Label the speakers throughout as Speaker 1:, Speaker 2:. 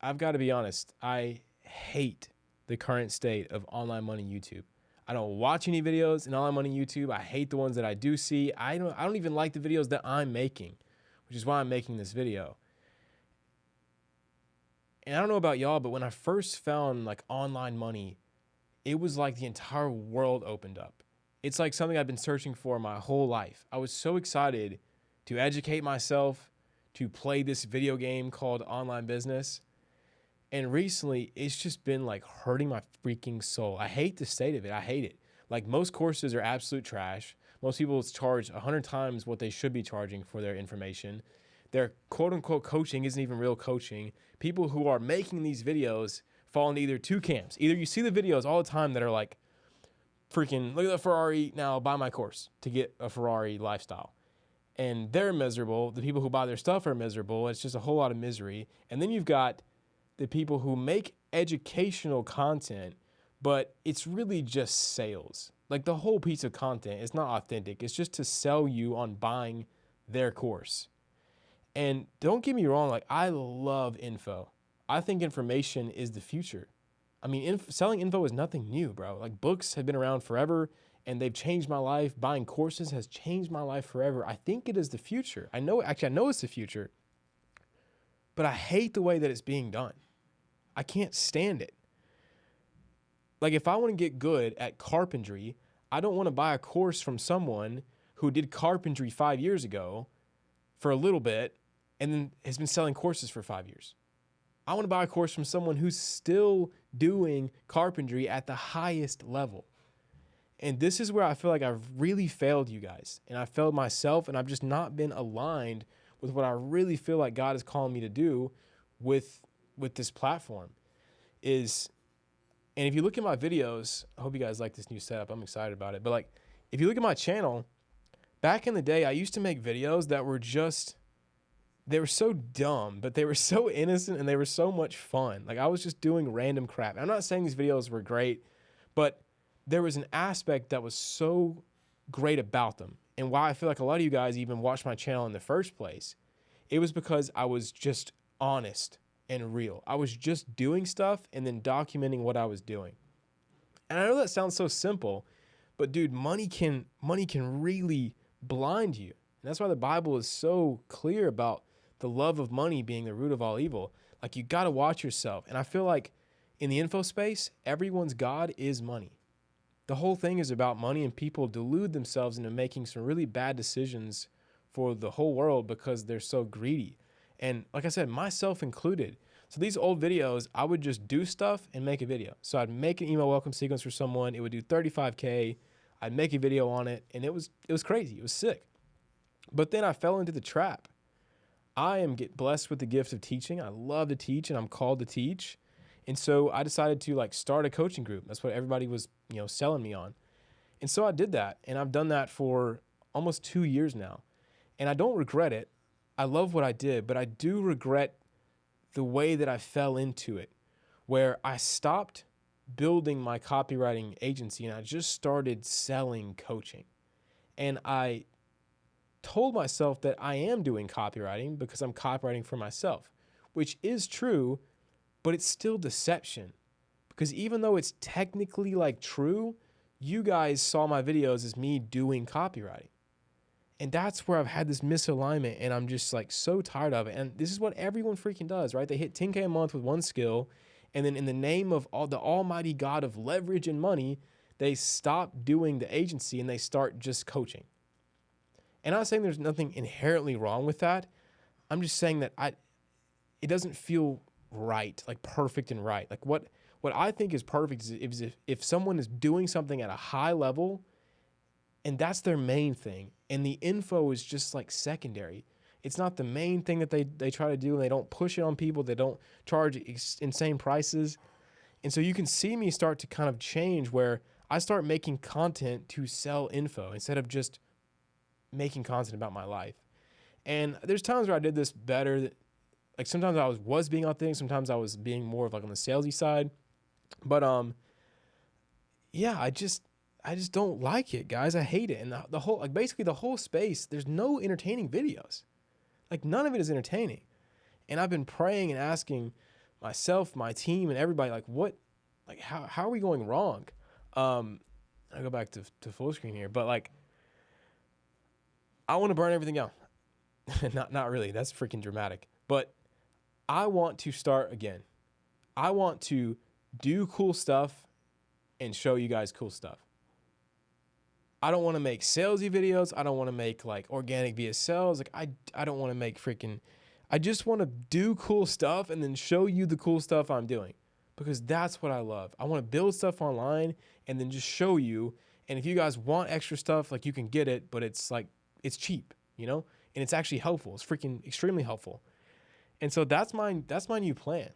Speaker 1: I've got to be honest. I hate the current state of online money YouTube. I don't watch any videos in online money YouTube. I hate the ones that I do see. I don't even like the videos that I'm making, which is why I'm making this video. And I don't know about y'all, but when I first found like online money, it was like the entire world opened up. It's like something I've been searching for my whole life. I was so excited to educate myself, to play this video game called Online Business. And recently, it's just been like hurting my freaking soul. I hate the state of it. I hate it. Like most courses are absolute trash. Most people charge 100 times what they should be charging for their information. Their quote unquote coaching isn't even real coaching. People who are making these videos fall into either two camps. Either you see the videos all the time that are like, freaking, look at the Ferrari, now buy my course to get a Ferrari lifestyle. And they're miserable. The people who buy their stuff are miserable. It's just a whole lot of misery. And then you've got the people who make educational content, but it's really just sales. Like the whole piece of content is not authentic. It's just to sell you on buying their course. And don't get me wrong, like I love info. I think information is the future. I mean, selling info is nothing new, bro. Like books have been around forever and they've changed my life. Buying courses has changed my life forever. I think it is the future. I know it's the future, but I hate the way that it's being done. I can't stand it. Like if I want to get good at carpentry, I don't want to buy a course from someone who did carpentry 5 years ago for a little bit and then has been selling courses for 5 years. I want to buy a course from someone who's still doing carpentry at the highest level. And this is where I feel like I've really failed you guys. And I failed myself, and I've just not been aligned with what I really feel like God is calling me to do with this platform. And if you look at my videos, I hope you guys like this new setup. I'm excited about it. But like, if you look at my channel, back in the day, I used to make videos that were they were so dumb, but they were so innocent and they were so much fun. Like I was just doing random crap. I'm not saying these videos were great, but there was an aspect that was so great about them. And why I feel like a lot of you guys even watched my channel in the first place, it was because I was just honest and real. I was just doing stuff and then documenting what I was doing. And I know that sounds so simple, but dude, money can really blind you. And that's why the Bible is so clear about the love of money being the root of all evil. Like you got to watch yourself. And I feel like in the info space, everyone's God is money. The whole thing is about money, and people delude themselves into making some really bad decisions for the whole world because they're so greedy. And like I said, myself included. So these old videos, I would just do stuff and make a video. So I'd make an email welcome sequence for someone. It would do 35K. I'd make a video on it, and it was crazy. It was sick. But then I fell into the trap. I am blessed with the gift of teaching. I love to teach, and I'm called to teach. And so I decided to like start a coaching group. That's what everybody was, selling me on. And so I did that, and I've done that for almost 2 years now. And I don't regret it. I love what I did, but I do regret the way that I fell into it, where I stopped building my copywriting agency and I just started selling coaching. And I told myself that I am doing copywriting because I'm copywriting for myself, which is true, but it's still deception. Because even though it's technically like true, you guys saw my videos as me doing copywriting. And that's where I've had this misalignment, and I'm just like so tired of it. And this is what everyone freaking does, right? They hit 10K a month with one skill, and then in the name of the almighty God of leverage and money, they stop doing the agency and they start just coaching. And I'm not saying there's nothing inherently wrong with that. I'm just saying that it doesn't feel right, like perfect and right. Like what I think is perfect is if someone is doing something at a high level and that's their main thing, and the info is just like secondary. It's not the main thing that they try to do, and they don't push it on people. They don't charge insane prices. And so you can see me start to kind of change where I start making content to sell info instead of just making content about my life. And there's times where I did this better. Like sometimes I was being authentic. Sometimes I was being more of like on the salesy side. But yeah, I just don't like it, guys. I hate it. And the whole, like basically the whole space, there's no entertaining videos. Like none of it is entertaining. And I've been praying and asking myself, my team, and everybody, like, what, like, how are we going wrong? I go back to full screen here, but like, I want to burn everything out. Not really. That's freaking dramatic. But I want to start again. I want to do cool stuff and show you guys cool stuff. I don't want to make salesy videos. I don't want to make like organic VSLs. Like I don't want to make freaking, I just want to do cool stuff and then show you the cool stuff I'm doing, because that's what I love. I want to build stuff online and then just show you. And if you guys want extra stuff, like, you can get it, but it's like, it's cheap, you know, and it's actually helpful. It's freaking extremely helpful. And so that's my new plan.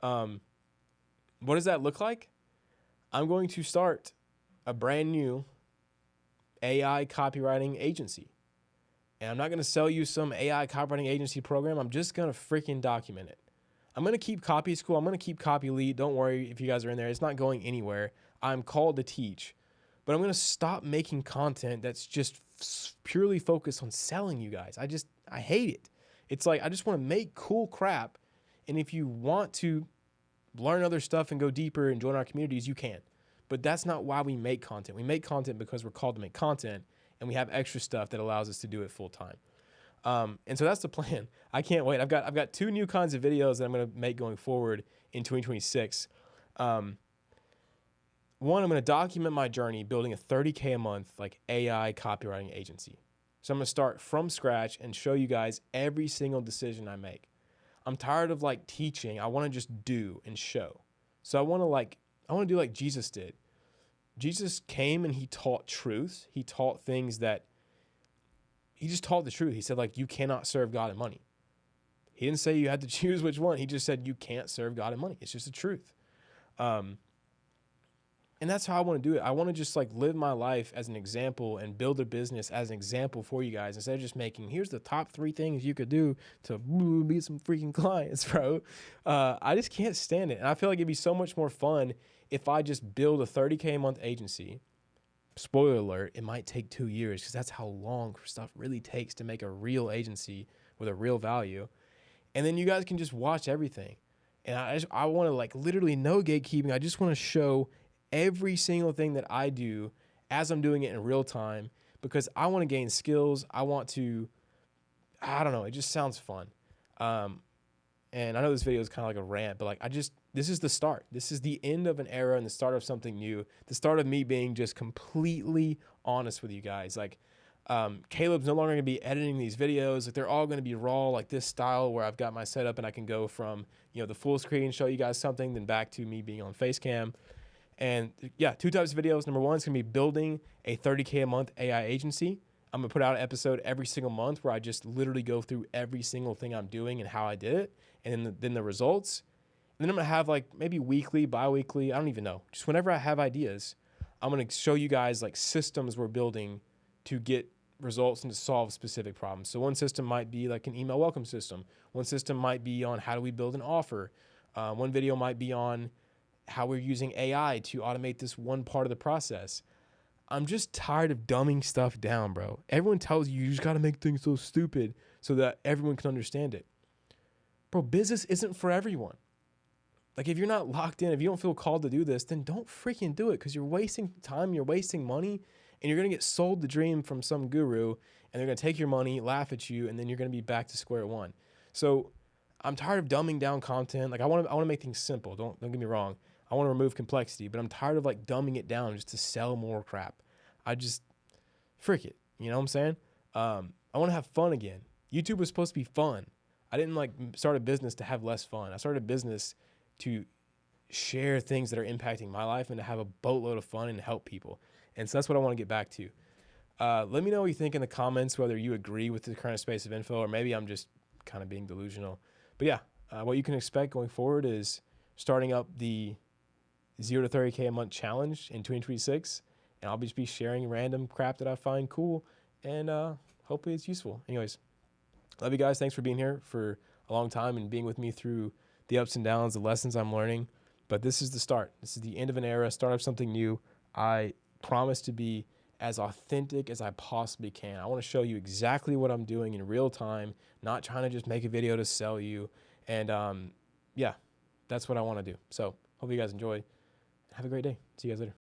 Speaker 1: What does that look like? I'm going to start a brand new AI copywriting agency. And I'm not going to sell you some AI copywriting agency program. I'm just going to freaking document it. I'm going to keep Copy School. I'm going to keep Copy Lead. Don't worry if you guys are in there. It's not going anywhere. I'm called to teach. But I'm going to stop making content that's just purely focused on selling you guys. I hate it. It's like, I just want to make cool crap. And if you want to learn other stuff and go deeper and join our communities, you can. But that's not why we make content. We make content because we're called to make content, and we have extra stuff that allows us to do it full time. And so that's the plan. I can't wait. I've got 2 new kinds of videos that I'm going to make going forward in 2026. One, I'm going to document my journey building a $30K a month like AI copywriting agency. So I'm going to start from scratch and show you guys every single decision I make. I'm tired of like teaching. I want to just do and show. So I want to do like Jesus did. Jesus came and he taught truth. He taught things that he just taught the truth. He said, like, you cannot serve God and money. He didn't say you had to choose which one. He just said you can't serve God and money. It's just the truth. And that's how I want to do it. I want to just like live my life as an example and build a business as an example for you guys, instead of just making, here's the top 3 things you could do to beat some freaking clients, bro. I just can't stand it. And I feel like it'd be so much more fun if I just build a $30K a month agency. Spoiler alert, it might take 2 years, because that's how long stuff really takes to make a real agency with a real value. And then you guys can just watch everything. And I want to like literally no gatekeeping. I just want to show every single thing that I do as I'm doing it in real time, because I want to gain skills. I want to, I don't know, it just sounds fun. And I know this video is kind of like a rant, but like, this is the start. This is the end of an era and the start of something new. The start of me being just completely honest with you guys. Like, Caleb's no longer going to be editing these videos. Like, they're all going to be raw, like this style where I've got my setup and I can go from, the full screen, show you guys something, then back to me being on Facecam. And yeah, 2 types of videos. Number 1 is going to be building a $30K a month AI agency. I'm going to put out an episode every single month where I just literally go through every single thing I'm doing and how I did it, and then the results. And then I'm going to have like maybe weekly, bi-weekly, I don't even know. Just whenever I have ideas, I'm going to show you guys like systems we're building to get results and to solve specific problems. So one system might be like an email welcome system. One system might be on how do we build an offer. One video might be on how we're using AI to automate this one part of the process. I'm just tired of dumbing stuff down, bro. Everyone tells you just got to make things so stupid so that everyone can understand it. Bro, business isn't for everyone. Like, if you're not locked in, if you don't feel called to do this, then don't freaking do it, because you're wasting time, you're wasting money, and you're going to get sold the dream from some guru, and they're going to take your money, laugh at you, and then you're going to be back to square one. So I'm tired of dumbing down content. Like, I want to make things simple. Don't get me wrong. I want to remove complexity, but I'm tired of like dumbing it down just to sell more crap. I just frick it. You know what I'm saying? I want to have fun again. YouTube was supposed to be fun. I didn't like start a business to have less fun. I started a business to share things that are impacting my life and to have a boatload of fun and help people. And so that's what I want to get back to. Let me know what you think in the comments, whether you agree with the current space of info, or maybe I'm just kind of being delusional. But yeah, what you can expect going forward is starting up the 0 to 30K a month challenge in 2026. And I'll just be sharing random crap that I find cool, and hopefully it's useful. Anyways, love you guys. Thanks for being here for a long time and being with me through the ups and downs, the lessons I'm learning. But this is the start. This is the end of an era, start of something new. I promise to be as authentic as I possibly can. I want to show you exactly what I'm doing in real time, not trying to just make a video to sell you. And yeah, That's what I want to do. So hope you guys enjoy. Have a great day. See you guys later.